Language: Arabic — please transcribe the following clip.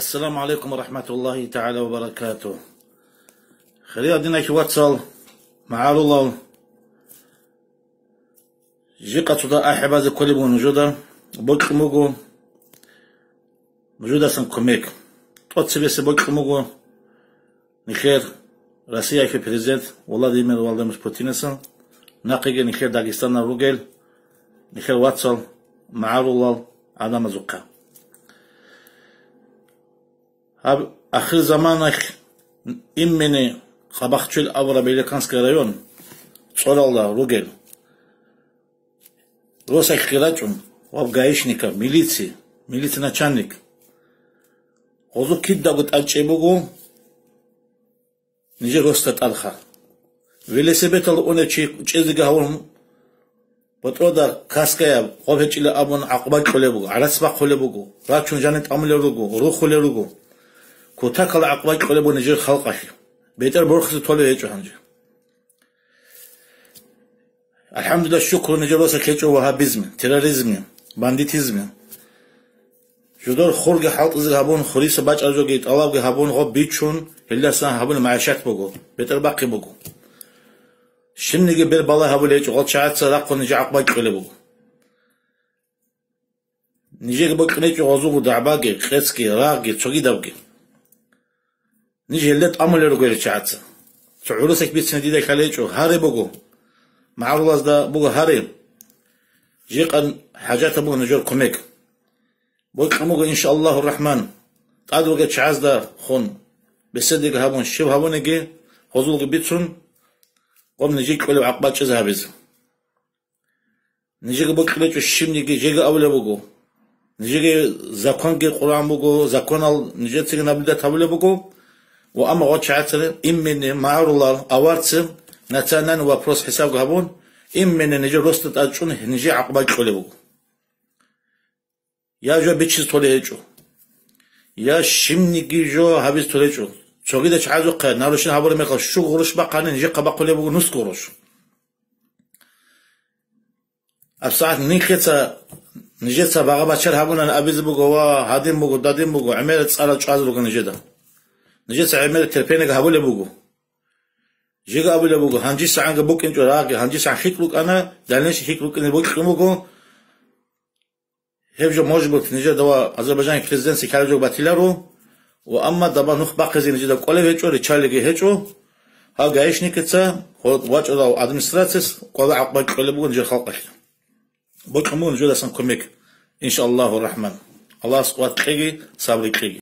السلام عليكم ورحمة الله تعالى وبركاته. خلينا دينا كي واتسال مع الله جيقة تدا أحبا زي كل بون وجودا بوك موجو وجودا سنكميك توتسبي سبوك موجو نخير روسيا في بريزيدنت ولاديمير والدمير بوتينسن ناقيجي نخير داغستان روجل نخير واتسال مع الله عدم زكا آخر زمانك إمني خباختشل أورا بيلكانسكي رايون صورالله روجل روسك خيراتون وابغايشنيكا ميليتسي начальник озу киддагут ачебугу ниже роста талха велосипедал онечи чезгавун потрода каская овечиле абон акба колебугу арасба колебугу рачун жанет амлеругу рухулеругу كوتاكل عقبات قلبو نجير خلقه بيتر برخص تولي هيجو هنجي الحمد لله الشكر نجير روسا كيجو وهابيزم تيروريزم بانديتيزم جدور خورج حالت ازي هابون خوريس باج ارجو جيت الله هابون غو بيتشون هلا سان هابون معاشات بوغو بيتر باقي بوغو شنجي بير بالا هابول هيجو غو شاعت سراقو نجي عقبات قلبو نجي بقنيجو غزو دعباقي خيسكي راقي تشوغي داوغي نيجي اللي أمل رجول شعاتة تعرسك بيت سنديدة خليجو هاري بقو مع الله ده بقو هاري جيقا حاجات بقو نجور كوميك بقو إن شاء الله الرحمن قاد وقت شعاز ده خون بسدق هابون شيب هابون يجي خذوق بيتسون قم نجيك ولو عقبات شذا بيز نجيك بقو خليجو الشيم نجي جيجا أول بقو نجيك زكون جي قرآن بقو زكون نجيت سجن أبدا تابل بقو وأما غوت شعاتر إمن معرولار أوارتسم نتانن وبروس حساب جابون إمن نجي رستت أجون نجي عقبات كلبو يا جو بيتشز توليجو يا شمنيجي جو هابيز توليجو شو كده شعازو قا نارشين هابور ميقال شو غروش بقى نجي قبا كلبو نص غروش أبساعت نيكتا نجي تبغى بشر هابون أنا أبيز بقوا هادين بقوا دادين بقوا عملت صارت شعازو بقوا نجي ده نجيت عمل تربينك هبول بوجو جيجا أبول بوجو هنجي ساعة بوك إنجو راقي هنجي ساعة خيكلوك أنا دلنيش خيكلوك إن بوك كموجو هبجو موجبوك نجي دوا أذربيجان بريزيدنت سكالجو باتيلارو وأما دبا نخ باقي نجي دوا كله هيجو ريتشارلي هيجو ها جايش نيكتسا خود واج أو أدمنستراتس كله عقبال كله بوجو نجي خلقه بوك كمون نجي داسن كوميك إن شاء الله الرحمن الله سقوط خيجي صبري خيجي